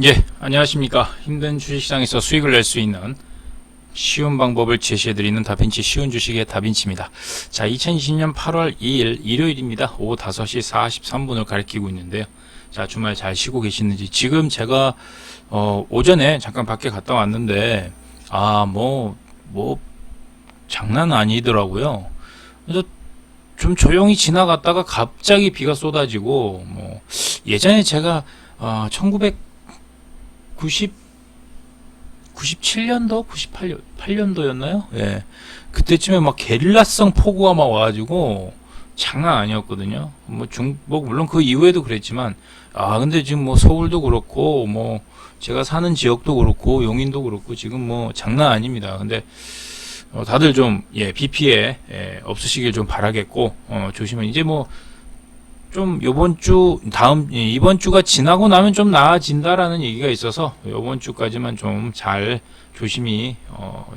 예, 안녕하십니까. 힘든 주식시장에서 수익을 낼 수 있는 쉬운 방법을 제시해드리는 다빈치 쉬운 주식의 다빈치입니다. 자, 2020년 8월 2일 일요일입니다. 오후 5시 43분을 가리키고 있는데요. 자, 주말 잘 쉬고 계시는지. 지금 제가 오전에 잠깐 밖에 갔다 왔는데 장난 아니더라고요. 그래서 좀 조용히 지나갔다가 갑자기 비가 쏟아지고 예전에 제가 97년도, 98년도였나요? 예. 그때쯤에 막 게릴라성 폭우가 막 와가지고 장난 아니었거든요. 물론 그 이후에도 그랬지만, 근데 지금 서울도 그렇고, 제가 사는 지역도 그렇고, 용인도 그렇고, 지금 장난 아닙니다. 근데, 다들 좀, 비 피해, 없으시길 좀 바라겠고, 조심은 이제 이번 주가 지나고 나면 좀 나아진다라는 얘기가 있어서 이번 주까지만 좀 잘 조심히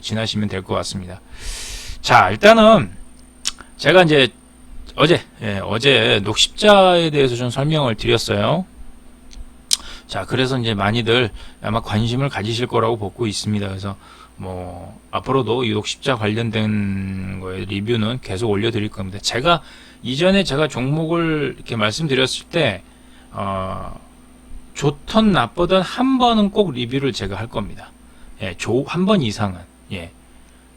지나시면 될 것 같습니다. 자, 일단은 제가 이제 어제 녹십자에 대해서 좀 설명을 드렸어요. 자, 그래서 이제 많이들 아마 관심을 가지실 거라고 보고 있습니다. 그래서 앞으로도 이 녹십자 관련된 거에 리뷰는 계속 올려드릴 겁니다. 이전에 제가 종목을 이렇게 말씀드렸을 때, 좋던 나쁘던 한 번은 꼭 리뷰를 제가 할 겁니다. 한 번 이상은.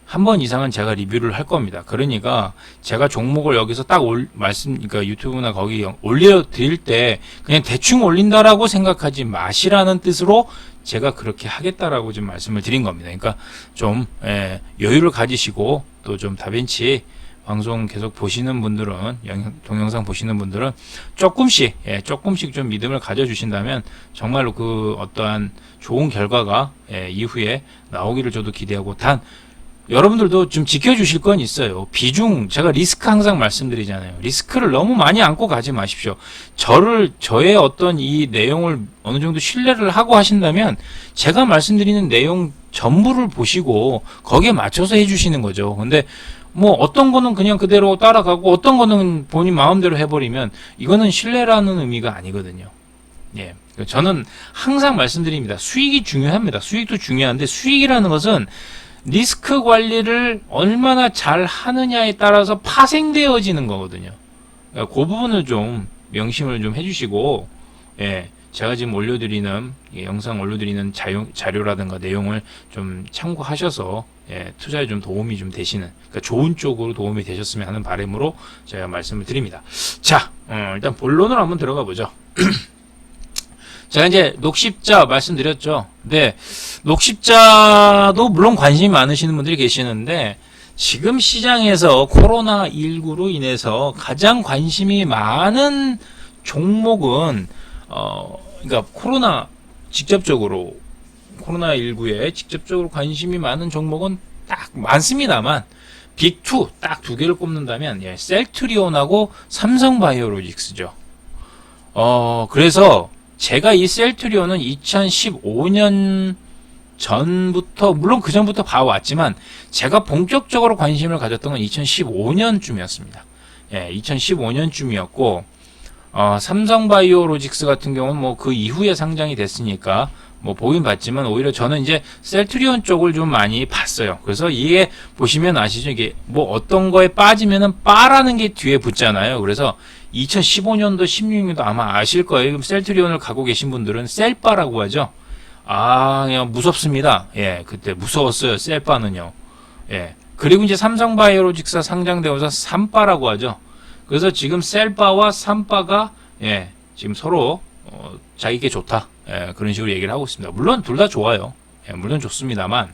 한 번 이상은 제가 리뷰를 할 겁니다. 그러니까 제가 종목을 여기서 딱 그러니까 유튜브나 거기 올려드릴 때 그냥 대충 올린다라고 생각하지 마시라는 뜻으로 제가 그렇게 하겠다라고 좀 말씀을 드린 겁니다. 그러니까 좀, 여유를 가지시고 또 좀 다빈치 방송 계속 보시는 분들은, 동영상 보시는 분들은 조금씩 좀 믿음을 가져주신다면 정말로 그 어떠한 좋은 결과가 이후에 나오기를 저도 기대하고, 단 여러분들도 좀 지켜주실 건 있어요. 제가 리스크 항상 말씀드리잖아요. 리스크를 너무 많이 안고 가지 마십시오. 저의 어떤 이 내용을 어느 정도 신뢰를 하고 하신다면 제가 말씀드리는 내용 전부를 보시고 거기에 맞춰서 해주시는 거죠. 근데 어떤 거는 그냥 그대로 따라가고 어떤 거는 본인 마음대로 해버리면 이거는 신뢰라는 의미가 아니거든요. 저는 항상 말씀드립니다. 수익이 중요합니다. 수익도 중요한데 수익이라는 것은 리스크 관리를 얼마나 잘 하느냐에 따라서 파생되어지는 거거든요. 그러니까 그 부분을 좀 명심을 좀 해주시고, 제가 지금 영상 올려드리는 자료라든가 내용을 좀 참고하셔서, 투자에 좀 도움이 좀 되시는, 그러니까 좋은 쪽으로 도움이 되셨으면 하는 바람으로 제가 말씀을 드립니다. 자, 일단 본론으로 한번 들어가 보죠. 제가 이제 녹십자 말씀드렸죠. 근데 녹십자도 물론 관심이 많으시는 분들이 계시는데 지금 시장에서 코로나19로 인해서 가장 관심이 많은 종목은 그러니까 코로나19에 직접적으로 관심이 많은 종목은 딱 많습니다만 빅2 딱 두 개를 꼽는다면 셀트리온하고 삼성바이오로직스죠. 그래서 제가 이 셀트리온은 2015년 전부터, 물론 그 전부터 봐왔지만, 제가 본격적으로 관심을 가졌던 건 2015년쯤이었습니다. 2015년쯤이었고, 삼성바이오로직스 같은 경우는 그 이후에 상장이 됐으니까, 보긴 봤지만, 오히려 저는 이제 셀트리온 쪽을 좀 많이 봤어요. 그래서 이게 보시면 아시죠? 이게 어떤 거에 빠지면은 빠라는 게 뒤에 붙잖아요. 그래서 2015년도, 16년도 아마 아실 거예요. 그럼 셀트리온을 갖고 계신 분들은 셀바라고 하죠. 그냥 무섭습니다. 그때 무서웠어요. 셀바는요. 그리고 이제 삼성바이오로직스 상장되어서 삼바라고 하죠. 그래서 지금 셀바와 삼바가, 지금 서로, 자기게 좋다. 그런 식으로 얘기를 하고 있습니다. 물론 둘 다 좋아요. 물론 좋습니다만.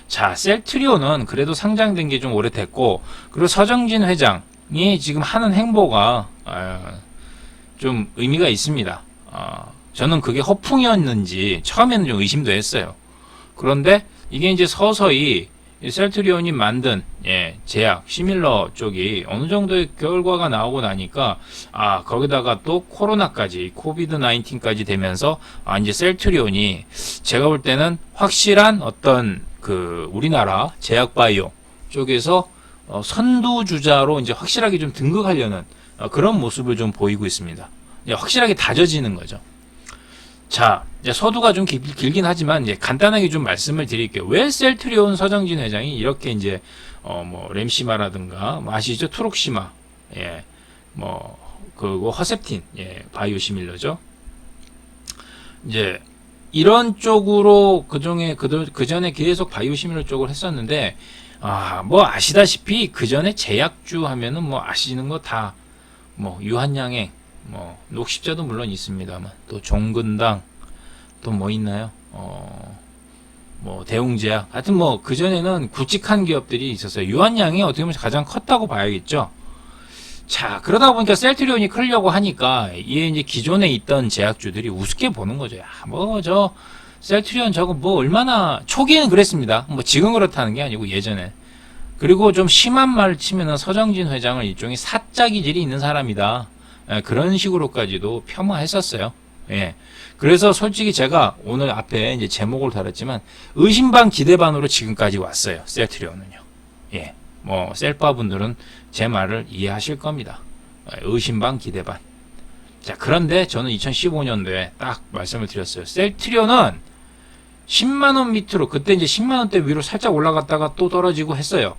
자, 셀트리온은 그래도 상장된 게 좀 오래됐고, 그리고 서정진 회장이 지금 하는 행보가, 좀 의미가 있습니다. 저는 그게 허풍이었는지 처음에는 좀 의심도 했어요. 그런데 이게 이제 서서히 셀트리온이 만든 제약 시밀러 쪽이 어느 정도의 결과가 나오고 나니까 거기다가 또 코로나까지 코비드 19까지 되면서 이제 셀트리온이 제가 볼 때는 확실한 어떤 그 우리나라 제약 바이오 쪽에서 선두주자로 이제 확실하게 좀 등극하려는 그런 모습을 좀 보이고 있습니다. 확실하게 다져지는 거죠. 자, 이제 서두가 좀 길긴 하지만 이제 간단하게 좀 말씀을 드릴게요. 왜 셀트리온 서정진 회장이 이렇게 이제 뭐 램시마라든가 뭐 아시죠? 트록시마, 예, 뭐 그리고 허셉틴, 예, 바이오시밀러죠. 이제 이런 쪽으로 그 전에 계속 바이오시밀러 쪽을 했었는데 뭐 아시다시피 그 전에 제약주 하면은 뭐 아시는 거 다 뭐 유한양행, 뭐 녹십자도 물론 있습니다만 또 종근당 또 뭐 있나요? 뭐 대웅제약 하여튼 뭐 그 전에는 굵직한 기업들이 있었어요. 유한양이 어떻게 보면 가장 컸다고 봐야겠죠. 자, 그러다 보니까 셀트리온이 크려고 하니까 이게 이제 기존에 있던 제약주들이 우습게 보는 거죠. 야, 뭐 저 셀트리온 저거 뭐 얼마나 초기에는 그랬습니다. 뭐 지금 그렇다는 게 아니고 예전에. 그리고 좀 심한 말을 치면은 서정진 회장을 일종의 사짜 기질이 있는 사람이다. 예, 그런 식으로까지도 폄하했었어요. 예. 그래서 솔직히 제가 오늘 앞에 이제 제목을 달았지만 의심 반 기대 반으로 지금까지 왔어요. 셀트리온은요. 예. 뭐 셀파 분들은 제 말을 이해하실 겁니다. 의심 반 기대 반. 자, 그런데 저는 2015년도에 딱 말씀을 드렸어요. 셀트리온은 10만 원 밑으로 그때 이제 10만 원대 위로 살짝 올라갔다가 또 떨어지고 했어요.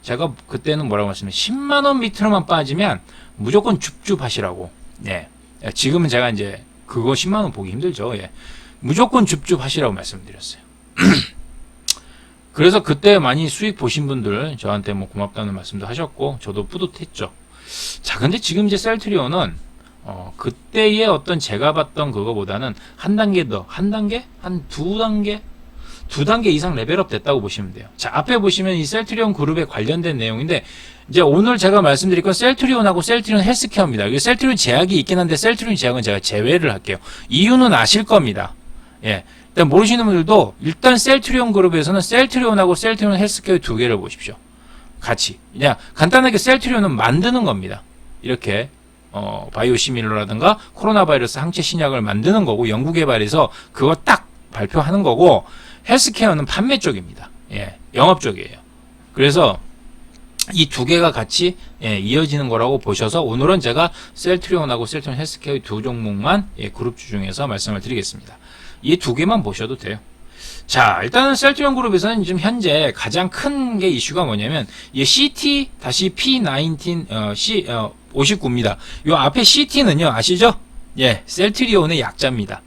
제가 그때는 뭐라고 말씀드렸냐면 10만 원 밑으로만 빠지면 무조건 줍줍 하시라고. 예. 지금은 제가 이제 그거 10만 원 보기 힘들죠. 예. 무조건 줍줍 하시라고 말씀드렸어요. 그래서 그때 많이 수익 보신 분들 저한테 뭐 고맙다는 말씀도 하셨고 저도 뿌듯했죠. 자, 근데 지금 이제 셀트리온은 그때의 어떤 제가 봤던 그거보다는 한 단계 더, 한 단계? 한 두 단계 이상 레벨업 됐다고 보시면 돼요. 자, 앞에 보시면 이 셀트리온 그룹에 관련된 내용인데, 이제 오늘 제가 말씀드릴 건 셀트리온하고 셀트리온 헬스케어입니다. 이게 셀트리온 제약이 있긴 한데, 셀트리온 제약은 제가 제외를 할게요. 이유는 아실 겁니다. 예. 일단 모르시는 분들도, 일단 셀트리온 그룹에서는 셀트리온하고 셀트리온 헬스케어 두 개를 보십시오. 같이. 그냥 간단하게 셀트리온은 만드는 겁니다. 이렇게. 바이오시밀러라든가 코로나 바이러스 항체 신약을 만드는 거고 연구개발해서 그거 딱 발표하는 거고 헬스케어는 판매 쪽입니다. 예, 영업 쪽이에요. 그래서 이 두 개가 같이 이어지는 거라고 보셔서 오늘은 제가 셀트리온하고 셀트리온 헬스케어 두 종목만 그룹주 중에서 말씀을 드리겠습니다. 이 두 개만 보셔도 돼요. 자, 일단은 셀트리온 그룹에서는 지금 현재 가장 큰 게 이슈가 뭐냐면 이 CT-P19 59입니다. 요 앞에 CT는요, 아시죠? 예, 셀트리온의 약자입니다.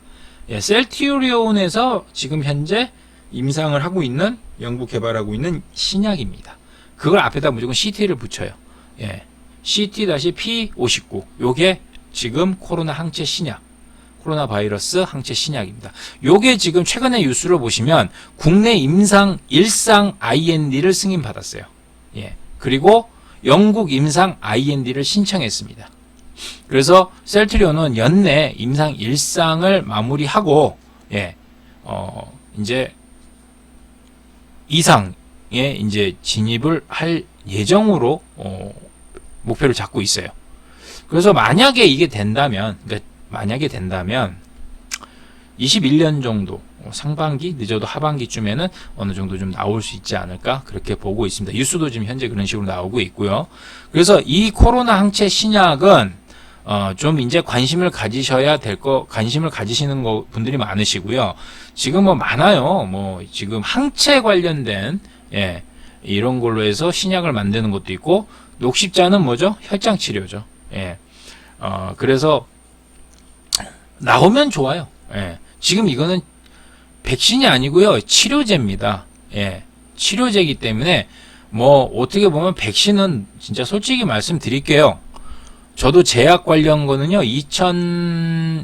예, 셀트리온에서 지금 현재 임상을 하고 있는, 연구 개발하고 있는 신약입니다. 그걸 앞에다 무조건 CT를 붙여요. 예, CT-P59. 요게 지금 코로나 항체 신약, 코로나 바이러스 항체 신약입니다. 요게 지금 최근에 뉴스를 보시면 국내 임상 일상 IND를 승인받았어요. 예, 그리고 영국 임상 IND를 신청했습니다. 그래서 셀트리온은 연내 임상 1상을 마무리하고 이제 2상에 이제 진입을 할 예정으로 목표를 잡고 있어요. 그래서 만약에 이게 된다면, 그러니까 만약에 된다면 21년 정도 상반기 늦어도 하반기쯤에는 어느 정도 좀 나올 수 있지 않을까 그렇게 보고 있습니다. 뉴스도 지금 현재 그런 식으로 나오고 있고요. 그래서 이 코로나 항체 신약은 좀 이제 관심을 가지셔야 될 관심을 가지시는 분들이 많으시고요. 지금 뭐 많아요. 뭐 지금 항체 관련된 이런 걸로 해서 신약을 만드는 것도 있고 녹십자는 뭐죠? 혈장 치료죠. 그래서 나오면 좋아요. 지금 이거는 백신이 아니고요. 치료제입니다. 치료제이기 때문에 뭐 어떻게 보면 백신은 진짜 솔직히 말씀드릴게요. 저도 제약 관련 거는요.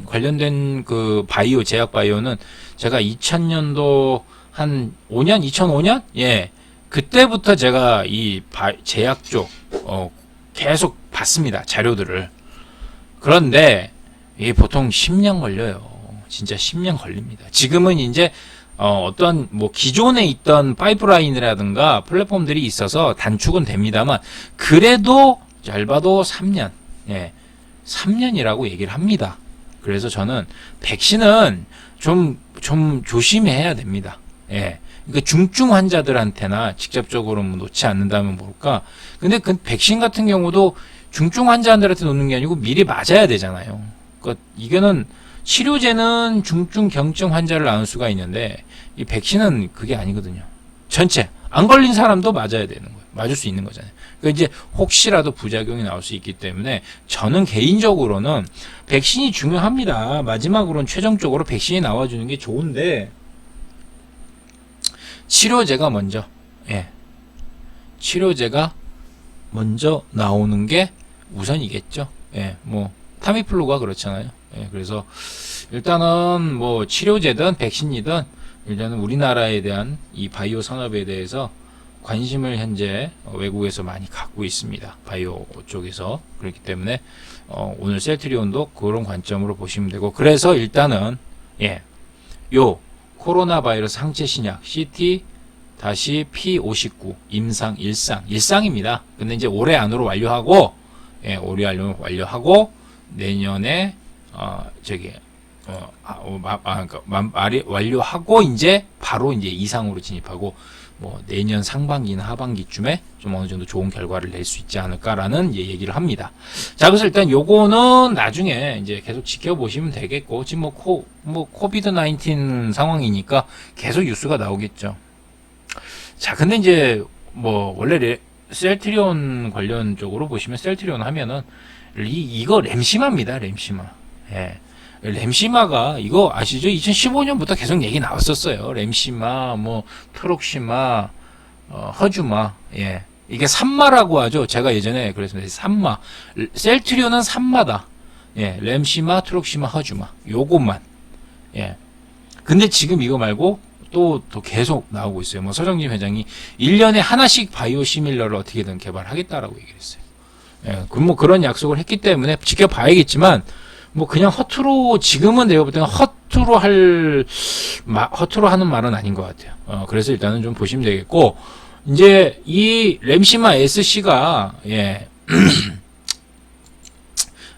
관련된 그 바이오 제약 바이오는 제가 2000년도 한 5년 2005년 그때부터 제가 이 제약 쪽 계속 봤습니다. 자료들을. 그런데 이게 보통 10년 걸려요. 진짜 10년 걸립니다. 지금은 이제 어떤 뭐 기존에 있던 파이프라인이라든가 플랫폼들이 있어서 단축은 됩니다만 그래도 짧아도 3년, 3년이라고 얘기를 합니다. 그래서 저는 백신은 좀 조심해야 됩니다. 그러니까 중증 환자들한테나 직접적으로 뭐 놓지 않는다면 모를까. 근데 그 백신 같은 경우도 중증 환자들한테 놓는 게 아니고 미리 맞아야 되잖아요. 그러니까 이거는 치료제는 중증 경증 환자를 나눌 수가 있는데 이 백신은 그게 아니거든요. 전체 안 걸린 사람도 맞아야 되는 거예요. 맞을 수 있는 거잖아요. 그러니까 이제 혹시라도 부작용이 나올 수 있기 때문에 저는 개인적으로는 백신이 중요합니다. 마지막으로는 최종적으로 백신이 나와주는 게 좋은데 치료제가 먼저 치료제가 먼저 나오는 게 우선이겠죠. 뭐 타미플루가 그렇잖아요. 그래서 일단은 뭐 치료제든 백신이든 일단은 우리나라에 대한 이 바이오 산업에 대해서 관심을 현재 외국에서 많이 갖고 있습니다. 바이오 쪽에서. 그렇기 때문에 오늘 셀트리온도 그런 관점으로 보시면 되고, 그래서 일단은 요 코로나 바이러스 항체 신약 CT-P59 일상입니다. 근데 이제 올해 안으로 완료하고 올해 안으로 완료하고 내년에 완료하고 이제 바로 이제 이상으로 진입하고 뭐 내년 상반기나 하반기쯤에 좀 어느 정도 좋은 결과를 낼 수 있지 않을까라는 얘기를 합니다. 자, 그래서 일단 요거는 나중에 이제 계속 지켜보시면 되겠고, 지금 코비드 19 상황이니까 계속 뉴스가 나오겠죠. 자, 근데 이제 뭐 원래 셀트리온 관련 쪽으로 보시면 셀트리온 하면은 이거 램시마입니다. 램시마. 램시마가 이거 아시죠? 2015년부터 계속 얘기 나왔었어요. 램시마, 뭐 트록시마, 허주마. 이게 산마라고 하죠. 제가 예전에 그랬습니다. 산마. 셀트리온은 산마다. 램시마, 트록시마, 허주마. 요것만. 근데 지금 이거 말고 또 계속 나오고 있어요. 뭐 서정진 회장이 1년에 하나씩 바이오 시밀러를 어떻게든 개발하겠다라고 얘기를 했어요. 뭐 그런 약속을 했기 때문에 지켜봐야겠지만, 뭐 그냥 허투루, 지금은 내가 볼 때는 허투루 하는 말은 아닌 것 같아요. 그래서 일단은 좀 보시면 되겠고, 이제 이 램시마 SC가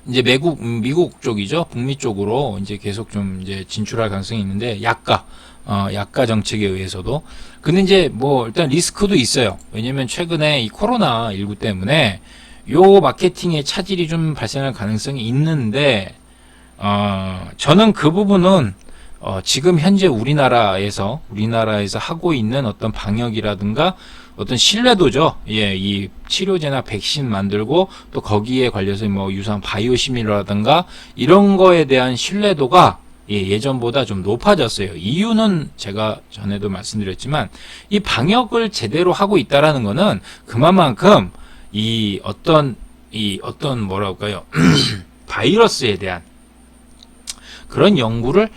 이제 미국 쪽이죠. 북미 쪽으로 이제 계속 좀 이제 진출할 가능성이 있는데, 약가 정책에 의해서도. 근데 이제 뭐 일단 리스크도 있어요. 왜냐면 최근에 이 코로나19 때문에 요 마케팅에 차질이 좀 발생할 가능성이 있는데, 저는 그 부분은 지금 현재 우리나라에서 하고 있는 어떤 방역이라든가 어떤 신뢰도죠. 이 치료제나 백신 만들고 또 거기에 관련해서 뭐 유사한 바이오 시밀러라든가 이런 거에 대한 신뢰도가 예전보다 좀 높아졌어요. 이유는 제가 전에도 말씀드렸지만 이 방역을 제대로 하고 있다라는 거는 그만큼 이 어떤 뭐랄까요 바이러스에 대한 그런 연구를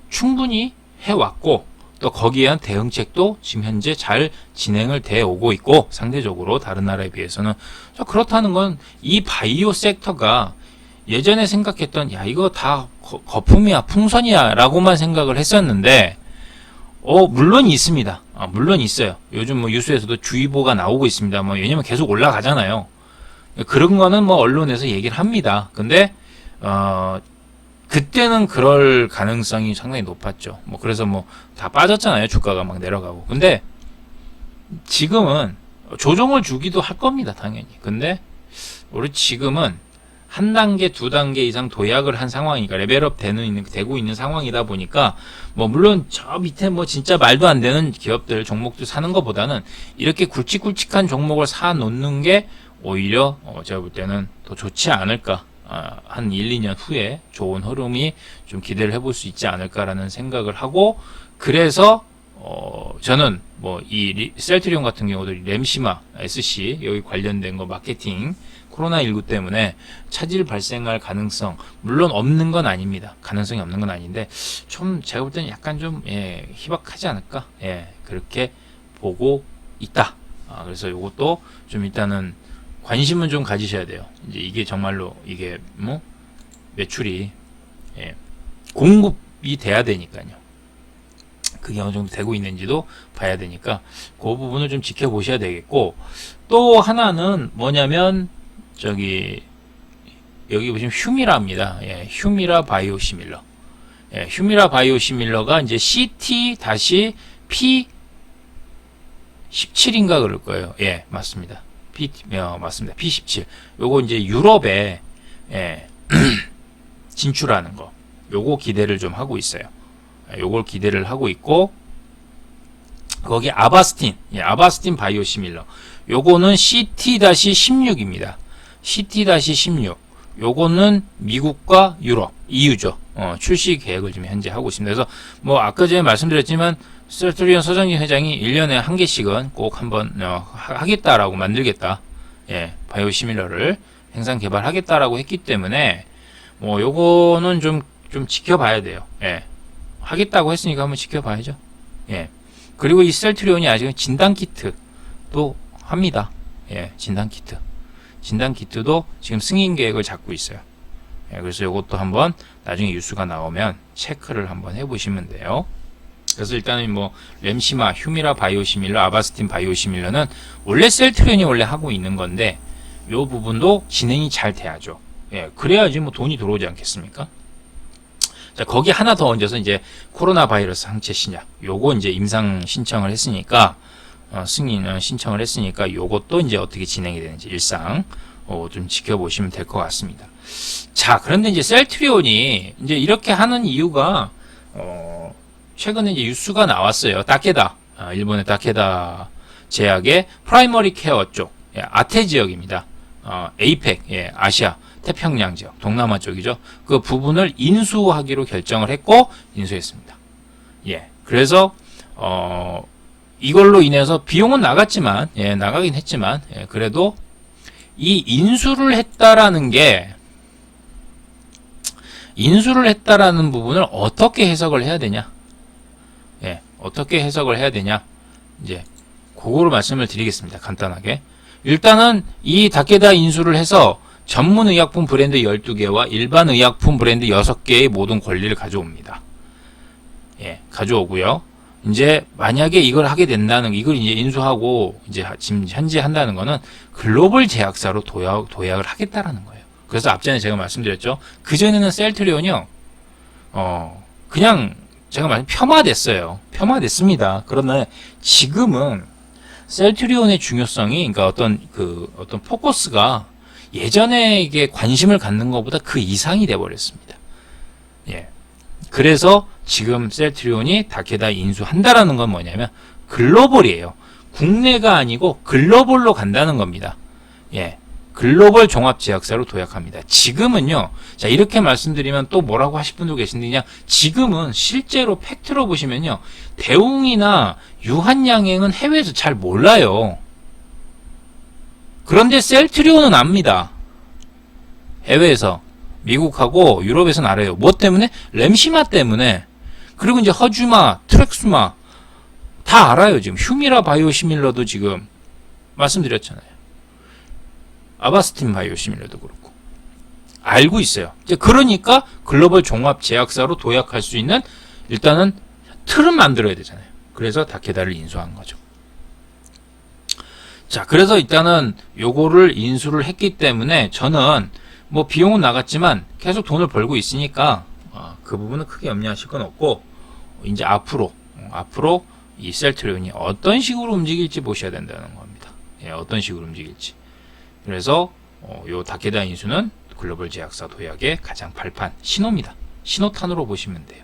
충분히 해왔고 또 거기에 대한 대응책도 지금 현재 잘 진행을 돼 오고 있고 상대적으로 다른 나라에 비해서는 그렇다는 건 이 바이오 섹터가 예전에 생각했던 이거 다 거품이야 풍선이야 라고만 생각을 했었는데 물론 있습니다. 물론 있어요. 요즘 뭐 뉴스에서도 주의보가 나오고 있습니다. 뭐 왜냐면 계속 올라가잖아요. 그런 거는 뭐 언론에서 얘기를 합니다. 근데 그때는 그럴 가능성이 상당히 높았죠. 뭐 그래서 뭐 다 빠졌잖아요. 주가가 막 내려가고. 근데 지금은 조정을 주기도 할 겁니다. 당연히. 근데 우리 지금은 한 단계, 두 단계 이상 도약을 한 상황이니까 레벨업 되고 있는 상황이다 보니까 뭐 물론 저 밑에 뭐 진짜 말도 안 되는 기업들 종목들 사는 것보다는 이렇게 굵직굵직한 종목을 사 놓는 게 오히려 제가 볼 때는 더 좋지 않을까. 한 1, 2년 후에 좋은 흐름이 좀 기대를 해볼 수 있지 않을까라는 생각을 하고, 그래서 저는 뭐 이 셀트리온 같은 경우도 램시마 SC 여기 관련된 거 마케팅 코로나19 때문에 차질 발생할 가능성 물론 없는 건 아닙니다. 가능성이 없는 건 아닌데 좀 제가 볼 때는 약간 좀 희박하지 않을까 그렇게 보고 있다. 그래서 이것도 좀 일단은 관심은 좀 가지셔야 돼요. 이제 이게 정말로 이게 뭐 매출이 공급이 돼야 되니까요. 그게 어느 정도 되고 있는지도 봐야 되니까 그 부분을 좀 지켜보셔야 되겠고, 또 하나는 뭐냐면 여기 보시면 휴미라입니다. 휴미라 바이오 시밀러. 휴미라 바이오 시밀러가 이제 CT-P17인가 그럴 거예요. 맞습니다. 맞습니다. P17. 요거 이제 유럽에 진출하는 거. 요거 기대를 좀 하고 있어요. 요걸 기대를 하고 있고, 거기 아바스틴, 아바스틴 바이오시밀러. 요거는 CT-16입니다. CT-16. 요거는 미국과 유럽, EU죠. 출시 계획을 지금 현재 하고 있습니다. 그래서 뭐 아까 전에 말씀드렸지만 셀트리온 서정진 회장이 1년에 한 개씩은 꼭 한번 하겠다라고 만들겠다. 예, 바이오시밀러를 생산 개발하겠다라고 했기 때문에 뭐 요거는 좀 지켜봐야 돼요. 예. 하겠다고 했으니까 한번 지켜봐야죠. 예. 그리고 이 셀트리온이 아직은 진단키트도 합니다. 예, 진단키트도 지금 승인 계획을 잡고 있어요. 예, 그래서 이것도 한번 나중에 뉴스가 나오면 체크를 한번 해보시면 돼요. 그래서 일단은 뭐 램시마, 휴미라 바이오시밀러, 아바스틴 바이오시밀러는 원래 셀트리온이 원래 하고 있는 건데 이 부분도 진행이 잘 돼야죠. 예, 그래야지 뭐 돈이 들어오지 않겠습니까? 자, 거기 하나 더 얹어서 이제 코로나 바이러스 항체 신약, 요거 이제 임상 신청을 했으니까 승인 신청을 했으니까 요것도 이제 어떻게 진행이 되는지 일상 좀 지켜보시면 될 것 같습니다. 자, 그런데 이제 셀트리온이 이제 이렇게 하는 이유가 최근에 이제 뉴스가 나왔어요. 타케다, 일본의 타케다 제약의 프라이머리 케어 쪽, 예, 아태 지역입니다. 에이펙, 예, 아시아 태평양 지역, 동남아 쪽이죠. 그 부분을 인수하기로 결정을 했고 인수했습니다. 예, 그래서 이걸로 인해서 비용은 나갔지만, 예, 나가긴 했지만, 예, 그래도 이 인수를 했다라는 부분을 어떻게 해석을 해야 되냐? 예, 어떻게 해석을 해야 되냐? 이제 그거를 말씀을 드리겠습니다. 간단하게. 일단은 이 다케다 인수를 해서 전문 의약품 브랜드 12개와 일반 의약품 브랜드 6개의 모든 권리를 가져옵니다. 예, 가져오고요. 이제 만약에 이걸 하게 된다는, 이걸 이제 인수하고 이제 지금 현재 한다는 거는 글로벌 제약사로 도약을 하겠다라는 거예요. 그래서 앞전에 제가 말씀드렸죠. 그전에는 셀트리온이요, 그냥 제가 폄하됐어요. 폄하됐습니다. 그러나 지금은 셀트리온의 중요성이, 그러니까 어떤 포커스가 예전에 이게 관심을 갖는 것보다 그 이상이 돼버렸습니다. 예. 그래서 지금 셀트리온이 다케다 인수한다라는 건 뭐냐면 글로벌이에요. 국내가 아니고 글로벌로 간다는 겁니다. 예. 글로벌 종합제약사로 도약합니다. 지금은요, 자, 이렇게 말씀드리면 또 뭐라고 하실 분도 계신데, 그냥 지금은 실제로 팩트로 보시면요, 대웅이나 유한양행은 해외에서 잘 몰라요. 그런데 셀트리온은 압니다. 해외에서. 미국하고 유럽에서는 알아요. 뭐 때문에? 램시마 때문에. 그리고 이제 허주마, 트렉수마 다 알아요. 지금 휴미라 바이오시밀러도 지금 말씀드렸잖아요. 아바스틴 바이오시밀러도 그렇고 알고 있어요. 이제 그러니까 글로벌 종합 제약사로 도약할 수 있는 일단은 틀은 만들어야 되잖아요. 그래서 다케다를 인수한 거죠. 자, 그래서 일단은 요거를 인수를 했기 때문에 저는 뭐 비용은 나갔지만 계속 돈을 벌고 있으니까 그 부분은 크게 염려하실 건 없고, 이제 앞으로 이 셀트리온이 어떤 식으로 움직일지 보셔야 된다는 겁니다. 예, 어떤 식으로 움직일지. 그래서 요 다케다 인수는 글로벌 제약사 도약의 가장 발판, 신호입니다. 신호탄으로 보시면 돼요.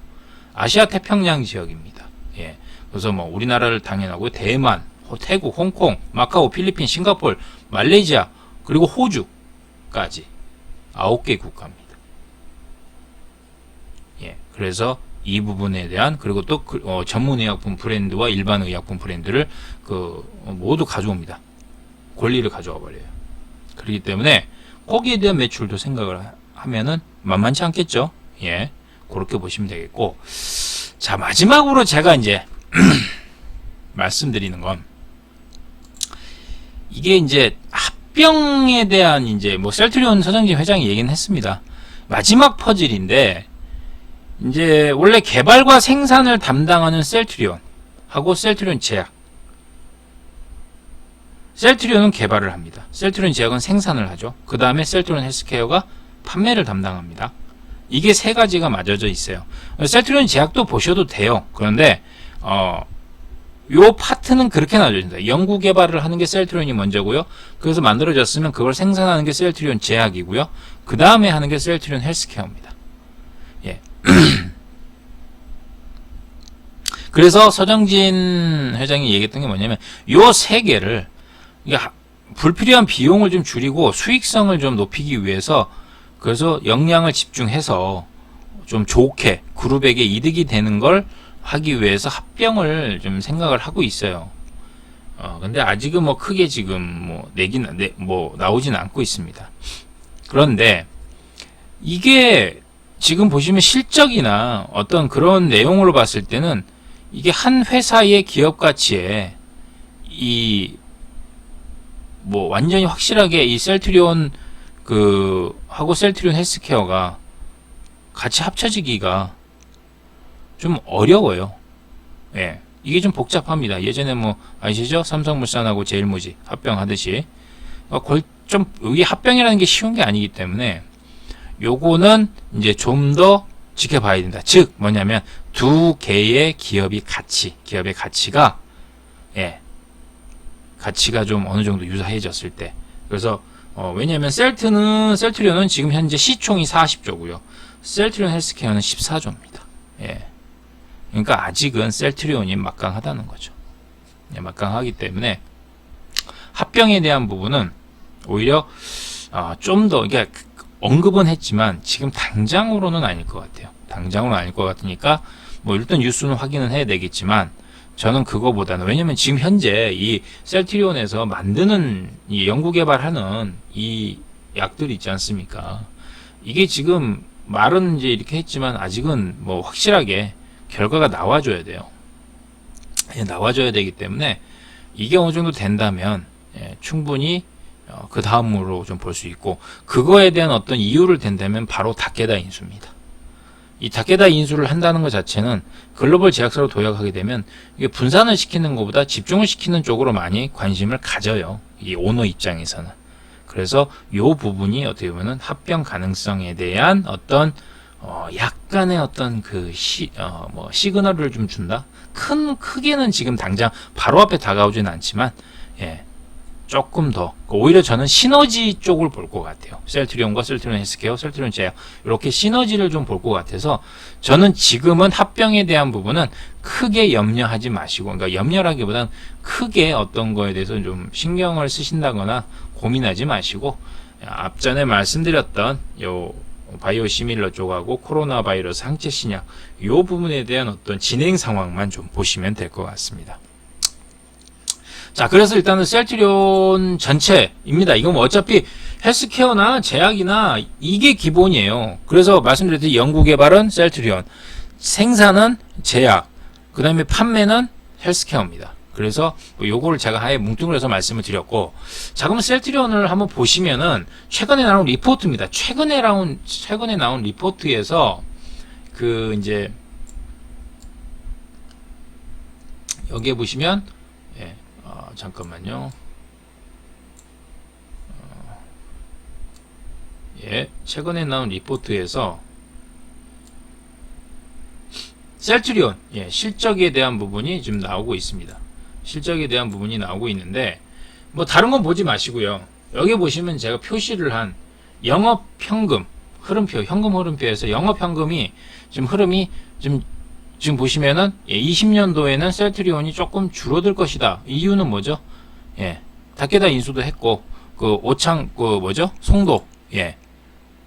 아시아 태평양 지역입니다. 예, 그래서 뭐 우리나라를 당연하고 대만, 태국, 홍콩, 마카오, 필리핀, 싱가포르, 말레이시아, 그리고 호주까지 9개 국가입니다. 예, 그래서 이 부분에 대한, 그리고 또 전문 의약품 브랜드와 일반 의약품 브랜드를 모두 가져옵니다. 권리를 가져와 버려요. 그렇기 때문에 거기에 대한 매출도 생각을 하면은 만만치 않겠죠. 예, 그렇게 보시면 되겠고, 자, 마지막으로 제가 이제 말씀드리는 건, 이게 이제 합병에 대한 이제 뭐 셀트리온 서정진 회장이 얘기는 했습니다. 마지막 퍼즐인데, 이제 원래 개발과 생산을 담당하는 셀트리온하고 셀트리온 제약, 셀트리온은 개발을 합니다. 셀트리온 제약은 생산을 하죠. 그 다음에 셀트리온 헬스케어가 판매를 담당합니다. 이게 세 가지가 맞아져 있어요. 셀트리온 제약도 보셔도 돼요. 그런데 요 파트는 그렇게 나눠진다. 연구 개발을 하는 게 셀트리온이 먼저고요. 그래서 만들어졌으면 그걸 생산하는 게 셀트리온 제약이고요. 그 다음에 하는 게 셀트리온 헬스케어입니다. 예. 그래서 서정진 회장이 얘기했던 게 뭐냐면 요 세 개를 불필요한 비용을 좀 줄이고 수익성을 좀 높이기 위해서 그래서 역량을 집중해서 좀 좋게 그룹에게 이득이 되는 걸 하기 위해서 합병을 좀 생각을 하고 있어요. 근데 아직은 뭐 크게 지금 뭐 나오진 않고 있습니다. 그런데 이게 지금 보시면 실적이나 어떤 그런 내용으로 봤을 때는 이게 한 회사의 기업 가치에 완전히 확실하게 이 셀트리온 하고 셀트리온 헬스케어가 같이 합쳐지기가 좀 어려워요. 예. 이게 좀 복잡합니다. 예전에 아시죠? 삼성물산하고 제일모직 합병하듯이. 이게 합병이라는 게 쉬운 게 아니기 때문에 요거는 이제 좀 더 지켜봐야 된다. 즉, 뭐냐면 두 개의 기업의 가치가 가치가 좀 어느 정도 유사해졌을 때. 그래서 왜냐면 셀트리온은 지금 현재 시총이 40조고요. 셀트리온 헬스케어는 14조입니다. 예. 그러니까 아직은 셀트리온이 막강하다는 거죠. 예, 막강하기 때문에 합병에 대한 부분은 오히려 좀 더 언급은 했지만 지금 당장으로는 아닐 것 같아요. 당장으로는 아닐 것 같으니까 일단 뉴스는 확인은 해야 되겠지만 저는 그거보다는 왜냐면 지금 현재 이 셀트리온에서 만드는 이 연구개발하는 이 약들이 있지 않습니까? 이게 지금 말은 이제 이렇게 했지만 아직은 확실하게 결과가 나와줘야 돼요. 나와줘야 되기 때문에 이게 어느 정도 된다면 충분히 그 다음으로 좀 볼 수 있고 그거에 대한 어떤 이유를 댄다면 바로 다케다 인수입니다. 이 다케다 인수를 한다는 것 자체는 글로벌 제약사로 도약하게 되면 이게 분산을 시키는 것보다 집중을 시키는 쪽으로 많이 관심을 가져요. 이 오너 입장에서는. 그래서 요 부분이 어떻게 보면은 합병 가능성에 대한 어떤 약간의 어떤 시그널을 좀 준다. 크게는 지금 당장 바로 앞에 다가오지는 않지만 조금 더 오히려 저는 시너지 쪽을 볼 것 같아요. 셀트리온과 셀트리온 헬스케어, 셀트리온 제약 이렇게 시너지를 좀 볼 것 같아서 저는 지금은 합병에 대한 부분은 크게 염려하지 마시고 그러니까 염려라기보다는 크게 어떤 거에 대해서 좀 신경을 쓰신다거나 고민하지 마시고 앞전에 말씀드렸던 요 바이오시밀러 쪽하고 코로나 바이러스 항체 신약 요 부분에 대한 어떤 진행 상황만 좀 보시면 될 것 같습니다. 자, 그래서 일단은 셀트리온 전체입니다. 이건 어차피 헬스케어나 제약이나 이게 기본이에요. 그래서 말씀드렸듯이 연구개발은 셀트리온, 생산은 제약, 그 다음에 판매는 헬스케어입니다. 그래서 요거를 제가 아예 뭉뚱그려서 해서 말씀을 드렸고, 자, 그럼 셀트리온을 한번 보시면은 최근에 나온 리포트입니다. 최근에 나온 리포트에서 이제 여기에 보시면 잠깐만요. 최근에 나온 리포트에서 셀트리온 실적에 대한 부분이 지금 나오고 있습니다. 실적에 대한 부분이 나오고 있는데 다른 건 보지 마시고요. 여기 보시면 제가 표시를 한 영업현금 흐름표, 현금 흐름표에서 영업현금이 지금 흐름이 지금 보시면은 20년도에는 셀트리온이 조금 줄어들 것이다. 이유는 뭐죠? 다케다 인수도 했고 오창 송도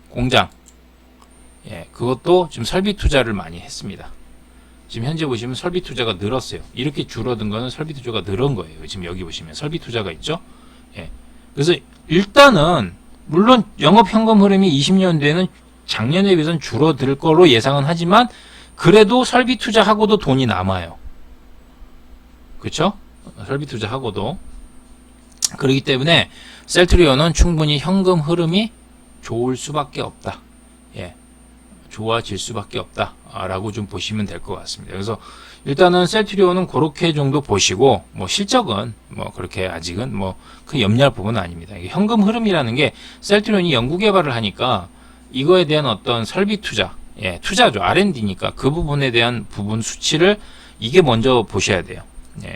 공장 그것도 지금 설비 투자를 많이 했습니다. 지금 현재 보시면 설비 투자가 늘었어요. 이렇게 줄어든 거는 설비 투자가 늘은 거예요. 지금 여기 보시면 설비 투자가 있죠. 그래서 일단은 물론 영업 현금 흐름이 20년도에는 작년에 비해서는 줄어들 걸로 예상은 하지만 그래도 설비 투자하고도 돈이 남아요. 그렇죠? 설비 투자하고도. 그렇기 때문에 셀트리온은 충분히 현금 흐름이 좋을 수밖에 없다. 좋아질 수밖에 없다. 라고 좀 보시면 될 것 같습니다. 그래서 일단은 셀트리온은 그렇게 정도 보시고 실적은 그렇게 아직은 그 염려할 부분은 아닙니다. 현금 흐름이라는 게 셀트리온이 연구개발을 하니까 이거에 대한 어떤 설비 투자 투자죠. R&D니까 그 부분에 대한 부분 수치를 이게 먼저 보셔야 돼요.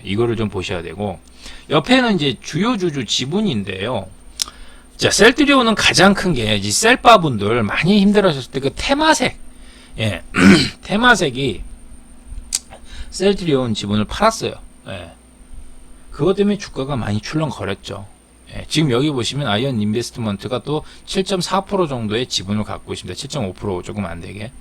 이거를 좀 보셔야 되고 옆에는 이제 주요 주주 지분인데요. 자, 셀트리온은 가장 큰 게 이 셀바분들 많이 힘들어하셨을 때 그 테마색 예. 테마색이 셀트리온 지분을 팔았어요. 예. 그것 때문에 주가가 많이 출렁거렸죠. 예. 지금 여기 보시면 아이언 인베스트먼트가 또 7.4% 정도의 지분을 갖고 있습니다. 7.5% 조금 안 되게.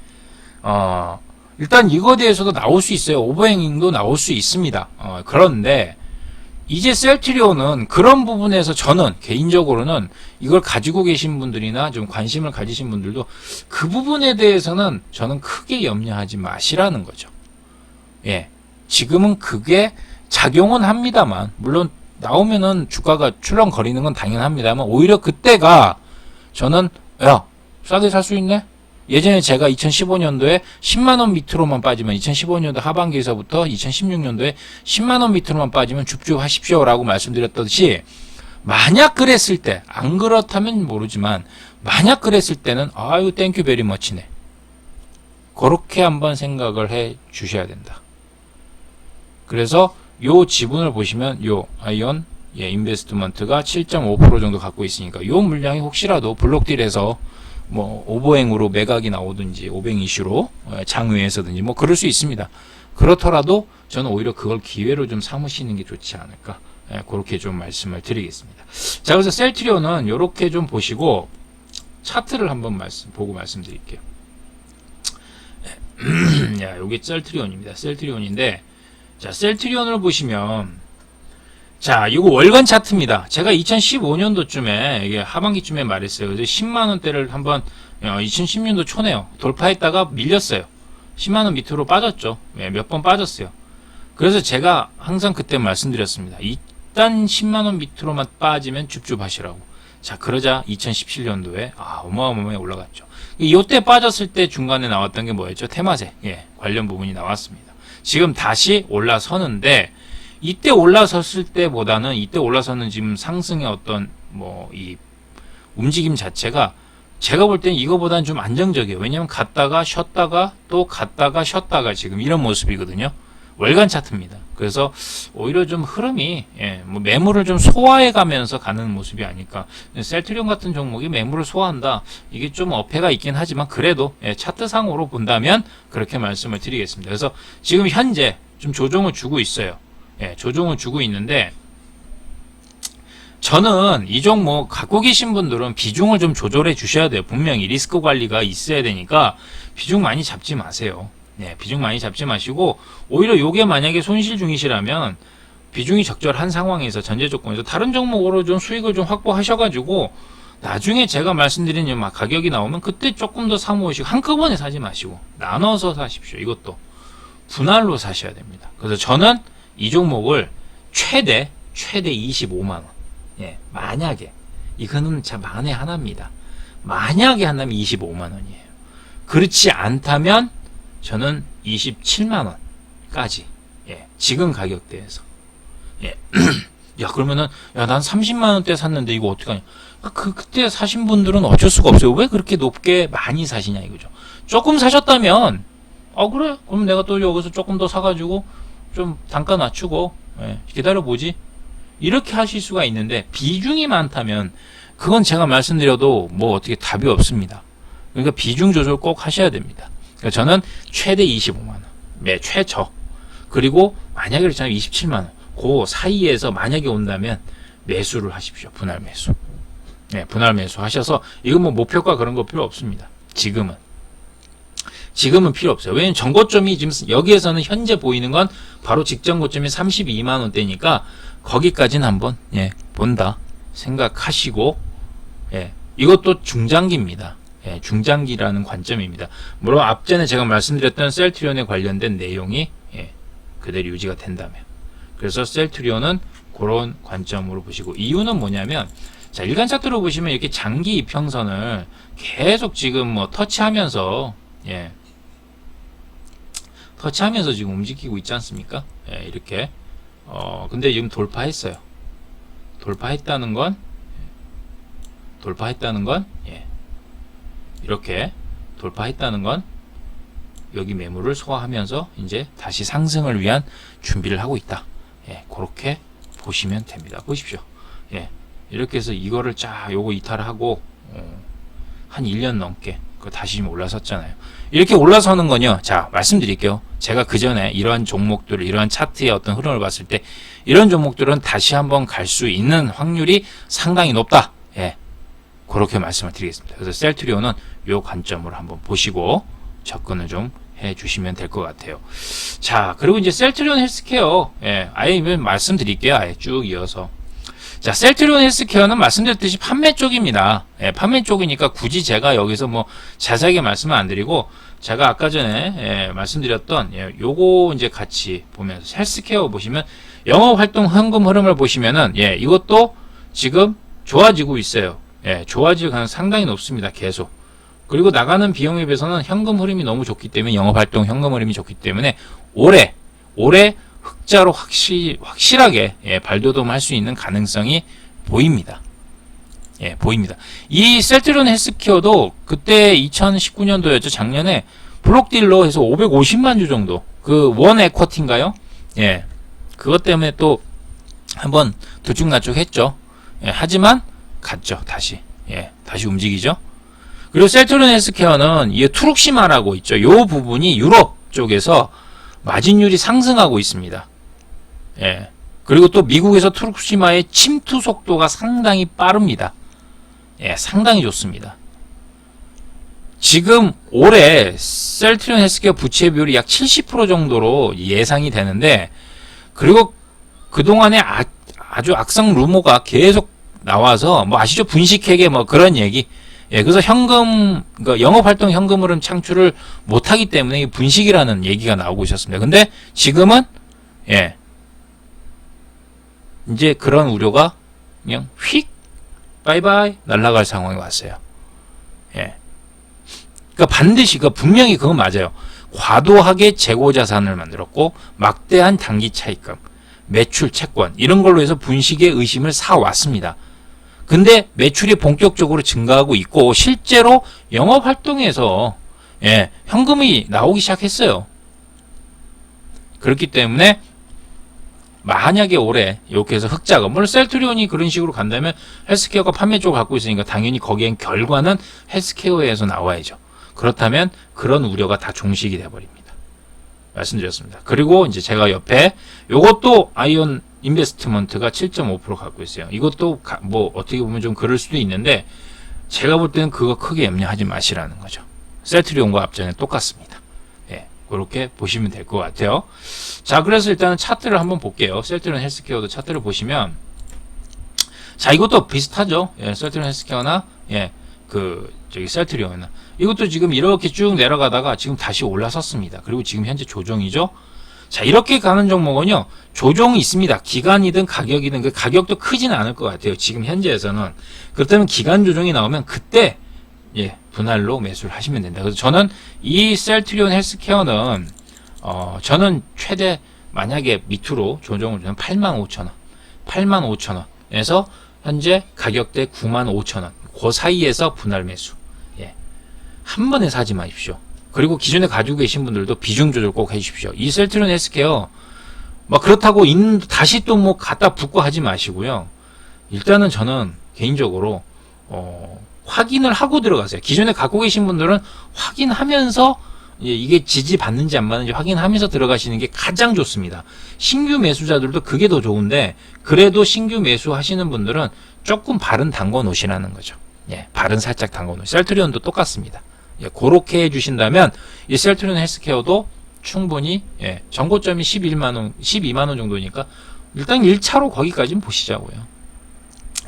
일단 이거에 대해서도 나올 수 있어요. 오버행잉도 나올 수 있습니다. 그런데 이제 셀트리온은 그런 부분에서 저는 개인적으로는 이걸 가지고 계신 분들이나 좀 관심을 가지신 분들도 그 부분에 대해서는 저는 크게 염려하지 마시라는 거죠. 예. 지금은 그게 작용은 합니다만, 물론 나오면은 주가가 출렁거리는 건 당연합니다만, 오히려 그때가 저는, 야, 싸게 살 수 있네? 예전에 제가 2015년도에 10만원 밑으로만 빠지면 2015년도 하반기에서부터 2016년도에 10만원 밑으로만 빠지면 줍줍하십시오 라고 말씀드렸듯이 만약 그랬을 때, 안 그렇다면 모르지만 만약 그랬을 때는 아유 땡큐 베리 머치네. 그렇게 한번 생각을 해 주셔야 된다. 그래서 요 지분을 보시면 요 아이언 인베스트먼트가 7.5% 정도 갖고 있으니까 요 물량이 혹시라도 블록딜에서 뭐 오버행으로 매각이 나오든지 오버행 이슈로 장외에서든지 뭐 그럴 수 있습니다. 그렇더라도 저는 오히려 그걸 기회로 좀 삼으시는 게 좋지 않을까, 그렇게 좀 말씀을 드리겠습니다. 자, 그래서 셀트리온은 이렇게 좀 보시고 차트를 한번 보고 말씀드릴게요. 야, 요게 셀트리온입니다. 셀트리온인데, 자, 셀트리온을 보시면, 자, 이거 월간 차트입니다. 제가 2015년도쯤에, 이게 하반기쯤에 말했어요. 그래서 10만원대를 한번, 2010년도 초네요. 돌파했다가 밀렸어요. 10만원 밑으로 빠졌죠. 몇 번 빠졌어요. 그래서 제가 항상 그때 말씀드렸습니다. 일단 10만원 밑으로만 빠지면 줍줍하시라고. 자, 그러자 2017년도에, 어마어마하게 올라갔죠. 이때 빠졌을 때 중간에 나왔던 게 뭐였죠? 테마세. 관련 부분이 나왔습니다. 지금 다시 올라서는데, 이때 올라섰을 때보다는 이때 올라서는 지금 상승의 어떤 이 움직임 자체가 제가 볼 때는 이거보다는 좀 안정적이에요. 왜냐면 갔다가 쉬었다가 또 갔다가 쉬었다가 지금 이런 모습이거든요. 월간 차트입니다. 그래서 오히려 좀 흐름이 매물을 좀 소화해 가면서 가는 모습이 아닐까. 셀트리온 같은 종목이 매물을 소화한다. 이게 좀 어폐가 있긴 하지만 그래도 차트상으로 본다면 그렇게 말씀을 드리겠습니다. 그래서 지금 현재 좀 조정을 주고 있어요. 조정을 주고 있는데 저는 이 종목 갖고 계신 분들은 비중을 좀 조절해 주셔야 돼요. 분명히 리스크 관리가 있어야 되니까 비중 많이 잡지 마세요. 비중 많이 잡지 마시고 오히려 요게 만약에 손실 중이시라면 비중이 적절한 상황에서 전제 조건에서 다른 종목으로 좀 수익을 좀 확보하셔가지고 나중에 제가 말씀드린 가격이 나오면 그때 조금 더 사모으시고 한꺼번에 사지 마시고 나눠서 사십시오. 이것도 분할로 사셔야 됩니다. 그래서 저는 이 종목을 최대 25만원. 만약에, 이거는 참 만에 하나입니다. 만약에 한다면 25만원이에요. 그렇지 않다면 저는 27만원까지. 지금 가격대에서. 야, 그러면은, 난 30만원대 샀는데 이거 어떡하냐. 그때 사신 분들은 어쩔 수가 없어요. 왜 그렇게 높게 많이 사시냐 이거죠. 조금 사셨다면, 그래? 그럼 내가 또 여기서 조금 더 사가지고, 좀 단가 낮추고 기다려보지 이렇게 하실 수가 있는데 비중이 많다면 그건 제가 말씀드려도 어떻게 답이 없습니다. 그러니까 비중 조절 꼭 하셔야 됩니다. 그러니까 저는 최대 25만원 최저 그리고 만약에 그렇잖아요 27만원 그 사이에서 만약에 온다면 매수를 하십시오. 분할 매수. 분할 매수 하셔서 이건 목표가 그런 거 필요 없습니다. 지금은 필요 없어요. 왜냐면 전고점이 지금 여기에서는 현재 보이는 건 바로 직전 고점이 32만원대니까 거기까지는 한번 본다 생각하시고 이것도 중장기입니다. 중장기라는 관점입니다. 물론 앞전에 제가 말씀드렸던 셀트리온에 관련된 내용이 그대로 유지가 된다면 그래서 셀트리온은 그런 관점으로 보시고 이유는 뭐냐면 자 일간 차트로 보시면 이렇게 장기 이평선을 계속 지금 터치하면서 터치하면서 지금 움직이고 있지 않습니까? 이렇게. 근데 지금 돌파했어요. 돌파했다는 건, 이렇게 돌파했다는 건, 여기 매물을 소화하면서 이제 다시 상승을 위한 준비를 하고 있다. 그렇게 보시면 됩니다. 보십시오. 이렇게 해서 이거를 요거 이탈하고, 한 1년 넘게, 그 다시 좀 올라섰잖아요. 이렇게 올라서는 건요. 자, 말씀드릴게요. 제가 그 전에 이러한 종목들을, 이러한 차트의 어떤 흐름을 봤을 때 이런 종목들은 다시 한번 갈 수 있는 확률이 상당히 높다. 예. 그렇게 말씀을 드리겠습니다. 그래서 셀트리온은 요 관점으로 한번 보시고 접근을 좀 해주시면 될 것 같아요. 자, 그리고 이제 셀트리온 헬스케어, 예, 아예 말씀드릴게요. 아예 쭉 이어서. 자, 셀트리온 헬스케어는 말씀드렸듯이 판매 쪽입니다. 예, 판매 쪽이니까 굳이 제가 여기서 뭐 자세하게 말씀을 안 드리고, 제가 아까 전에 예, 말씀드렸던 요거 이제 같이 보면서 헬스케어 보시면 영업활동 현금 흐름을 보시면은 예, 이것도 지금 좋아지고 있어요. 예, 좋아질 가능성이 상당히 높습니다. 계속. 그리고 나가는 비용에 비해서는 현금 흐름이 너무 좋기 때문에, 영업활동 현금 흐름이 좋기 때문에 올해 흑자로 확실하게 예, 발돋움할 수 있는 가능성이 보입니다. 예, 보입니다. 이 셀트리온 헬스케어도 그때 2019년도였죠. 작년에 블록딜러 해서 550만 주 정도, 그 원 에쿼티인가요? 예, 그것 때문에 또 한번 들쭉날쭉 했죠. 예, 하지만 갔죠. 다시. 예, 다시 움직이죠. 그리고 셀트리온 헬스케어는 이 투룩시마라고 있죠. 이 부분이 유럽 쪽에서 마진율이 상승하고 있습니다. 예. 그리고 또 미국에서 투룩시마의 침투 속도가 상당히 빠릅니다. 예, 상당히 좋습니다. 지금 올해 셀트리온 헬스케어 부채 비율이 약 70% 정도로 예상이 되는데, 그리고 그동안에 아주 악성 루머가 계속 나와서, 뭐 아시죠? 분식회계 뭐 그런 얘기. 예, 그래서 그러니까 영업활동 현금 흐름 창출을 못하기 때문에 분식이라는 얘기가 나오고 있었습니다. 근데 지금은, 예, 이제 그런 우려가 그냥 휙, 바이바이, 날아갈 상황이 왔어요. 예. 그러니까 반드시, 분명히 그건 맞아요. 과도하게 재고 자산을 만들었고, 막대한 단기 차익금, 매출 채권, 이런 걸로 해서 분식의 의심을 사왔습니다. 근데 매출이 본격적으로 증가하고 있고 실제로 영업 활동에서 예, 현금이 나오기 시작했어요. 그렇기 때문에 만약에 올해 이렇게 해서 흑자가, 물론 셀트리온이 그런 식으로 간다면 헬스케어가 판매 쪽을 갖고 있으니까 당연히 거기엔 결과는 헬스케어에서 나와야죠. 그렇다면 그런 우려가 다 종식이 돼버립니다. 말씀드렸습니다. 그리고 이제 제가 옆에 요것도 아이온 인베스트먼트가 7.5% 갖고 있어요. 이것도 뭐 어떻게 보면 좀 그럴 수도 있는데, 제가 볼 때는 그거 크게 염려하지 마시라는 거죠. 셀트리온과 앞전에 똑같습니다. 예, 그렇게 보시면 될 것 같아요. 자, 그래서 일단은 차트를 한번 볼게요. 셀트리온 헬스케어도 차트를 보시면, 자, 이것도 비슷하죠. 예, 셀트리온 헬스케어나 예, 셀트리온이나 이것도 지금 이렇게 쭉 내려가다가 지금 다시 올라섰습니다. 그리고 지금 현재 조정이죠. 자, 이렇게 가는 종목은요, 조정이 있습니다. 기간이든 가격이든, 그 가격도 크지는 않을 것 같아요. 지금 현재에서는. 그렇다면 기간 조정이 나오면 그때, 예, 분할로 매수를 하시면 된다. 그래서 저는 이 셀트리온 헬스케어는, 저는 최대, 만약에 밑으로 조정을 주면 85,000원, 85,000원에서 현재 가격대 95,000원, 그 사이에서 분할 매수. 예. 한 번에 사지 마십시오. 그리고 기존에 가지고 계신 분들도 비중 조절 꼭 해주십시오. 이 셀트리온 헬스케어, 그렇다고 다시 또 뭐 갖다 붓고 하지 마시고요. 일단은 저는 개인적으로, 확인을 하고 들어가세요. 기존에 갖고 계신 분들은 확인하면서, 이게 지지 받는지 안 받는지 확인하면서 들어가시는 게 가장 좋습니다. 신규 매수자들도 그게 더 좋은데, 그래도 신규 매수 하시는 분들은 조금 발은 담궈 놓으시라는 거죠. 예, 발은 살짝 담궈 놓으시죠. 셀트리온도 똑같습니다. 예, 그렇게 해주신다면 이 셀트리온 헬스케어도 충분히, 예, 전고점이 12만원 정도니까 일단 1차로 거기까지는 보시자고요.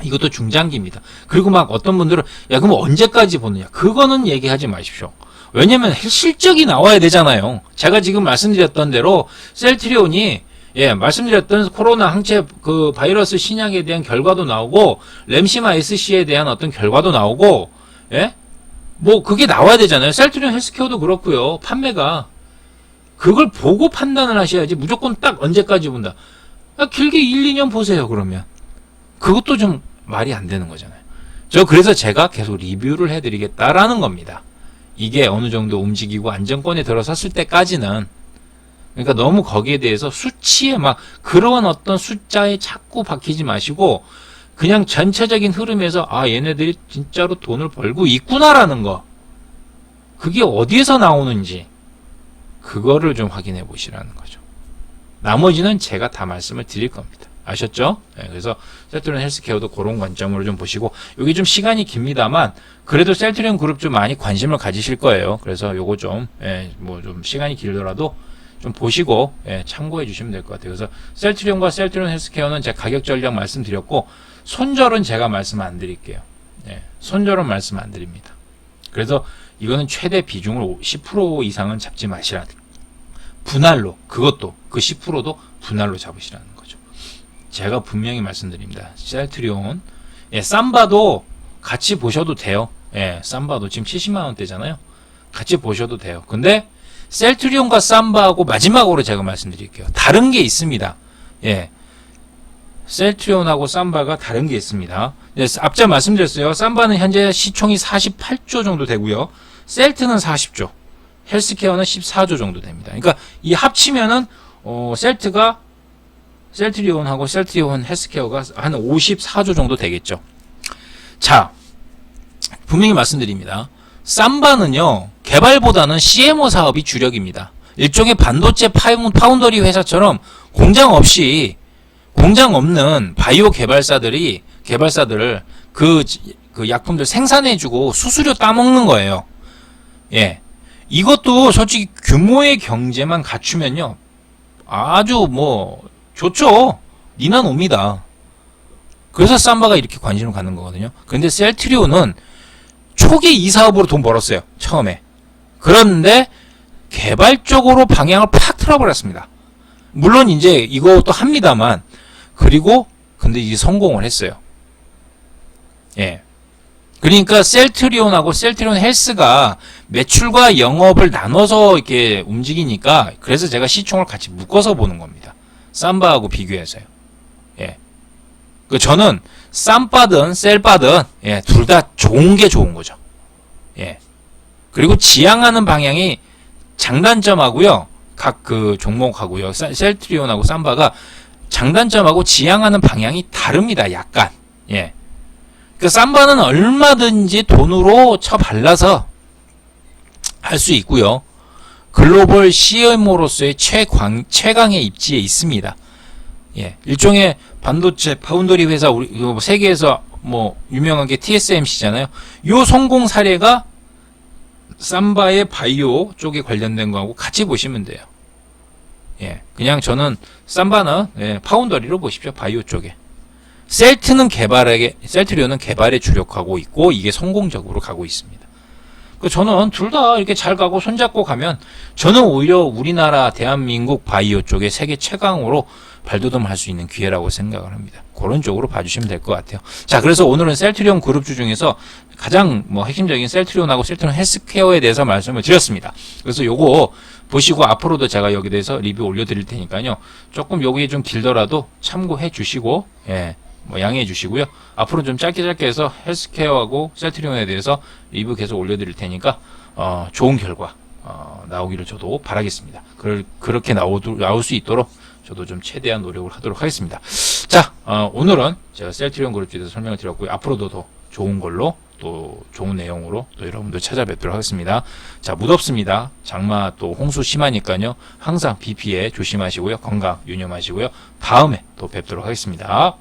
이것도 중장기입니다. 그리고 막 어떤 분들은 야, 그럼 언제까지 보느냐, 그거는 얘기하지 마십시오. 왜냐면 실적이 나와야 되잖아요. 제가 지금 말씀드렸던 대로 셀트리온이, 예, 말씀드렸던 코로나 항체 그 바이러스 신약에 대한 결과도 나오고, 램시마 SC에 대한 어떤 결과도 나오고, 예, 뭐 그게 나와야 되잖아요. 셀트리온 헬스케어도 그렇고요. 판매가 그걸 보고 판단을 하셔야지 무조건 딱 언제까지 본다. 길게 1, 2년 보세요. 그러면 그것도 좀 말이 안 되는 거잖아요. 그래서 제가 계속 리뷰를 해드리겠다라는 겁니다. 이게 어느 정도 움직이고 안정권에 들어섰을 때까지는, 그러니까 너무 거기에 대해서 수치에 막 그런 어떤 숫자에 자꾸 박히지 마시고 그냥 전체적인 흐름에서 얘네들이 진짜로 돈을 벌고 있구나라는 거, 그게 어디에서 나오는지 그거를 좀 확인해 보시라는 거죠. 나머지는 제가 다 말씀을 드릴 겁니다. 아셨죠? 네, 그래서 셀트리온 헬스케어도 그런 관점으로 좀 보시고, 여기 좀 시간이 깁니다만 그래도 셀트리온 그룹 좀 많이 관심을 가지실 거예요. 그래서 요거 좀 뭐 좀 시간이 길더라도 좀 보시고 참고해 주시면 될 것 같아요. 그래서 셀트리온과 셀트리온 헬스케어는 제가 가격 전략 말씀드렸고, 손절은 제가 말씀 안 드릴게요. 손절은 말씀 안 드립니다. 그래서 이거는 최대 비중을 10% 이상은 잡지 마시라. 분할로, 그것도 그 10%도 분할로 잡으시라는 거죠. 제가 분명히 말씀드립니다. 셀트리온, 삼바도 같이 보셔도 돼요. 삼바도 지금 70만 원대잖아요. 같이 보셔도 돼요. 근데 셀트리온과 삼바하고 마지막으로 제가 말씀드릴게요. 다른 게 있습니다. 셀트리온하고 삼바가 다른 게 있습니다. 앞서 말씀드렸어요. 삼바는 현재 시총이 48조 정도 되고요. 셀트는 40조, 헬스케어는 14조 정도 됩니다. 그러니까 이 합치면은 셀트리온하고 셀트리온 헬스케어가 한 54조 정도 되겠죠. 자, 분명히 말씀드립니다. 삼바는요, 개발보다는 CMO 사업이 주력입니다. 일종의 반도체 파운더리 회사처럼 공장 없는 바이오 개발사들을 그 약품들 생산해주고 수수료 따먹는 거예요. 이것도 솔직히 규모의 경제만 갖추면요, 아주 좋죠. 니난 옵니다. 그래서 삼바가 이렇게 관심을 갖는 거거든요. 근데 셀트리온은 초기 이 사업으로 돈 벌었어요. 처음에. 그런데 개발 쪽으로 방향을 팍 틀어버렸습니다. 물론 이제 이것도 합니다만, 근데 이게 성공을 했어요. 그러니까 셀트리온하고 셀트리온 헬스가 매출과 영업을 나눠서 이렇게 움직이니까, 그래서 제가 시총을 같이 묶어서 보는 겁니다. 삼바하고 비교해서요. 저는 쌈바든 셀바든 둘 다 좋은 게 좋은 거죠. 그리고 지향하는 방향이 장단점하고요, 각 그 종목하고요, 셀트리온하고 삼바가 장단점하고 지향하는 방향이 다릅니다. 약간. 그 삼바는 얼마든지 돈으로 쳐발라서 할 수 있고요. 글로벌 CMO로서의 최강의 입지에 있습니다. 일종의 반도체 파운더리 회사, 우리 세계에서 유명한 게 TSMC잖아요. 요 성공 사례가 삼바의 바이오 쪽에 관련된 거하고 같이 보시면 돼요. 그냥 저는 삼바는 파운더리로 보십시오. 바이오 쪽에. 셀트리온은 개발에 주력하고 있고, 이게 성공적으로 가고 있습니다. 저는 둘 다 이렇게 잘 가고 손잡고 가면, 저는 오히려 우리나라 대한민국 바이오 쪽에 세계 최강으로 발돋움할 수 있는 기회라고 생각을 합니다. 그런 쪽으로 봐주시면 될 것 같아요. 자, 그래서 오늘은 셀트리온 그룹주 중에서 가장 핵심적인 셀트리온하고 셀트리온 헬스케어에 대해서 말씀을 드렸습니다. 그래서 요거 보시고 앞으로도 제가 여기 대해서 리뷰 올려드릴 테니까요. 조금 여기에 좀 길더라도 참고해 주시고, 양해해 주시고요. 앞으로 좀 짧게 해서 헬스케어하고 셀트리온에 대해서 리뷰 계속 올려드릴 테니까, 좋은 결과, 나오기를 저도 바라겠습니다. 그렇게 나올 수 있도록 저도 좀 최대한 노력을 하도록 하겠습니다. 자, 오늘은 제가 셀트리온 그룹에 대해서 설명을 드렸고요. 앞으로도 더 좋은 걸로, 또 좋은 내용으로 또 여러분들 찾아뵙도록 하겠습니다. 자, 무덥습니다. 장마 또 홍수 심하니까요. 항상 비 피해 조심하시고요. 건강 유념하시고요. 다음에 또 뵙도록 하겠습니다.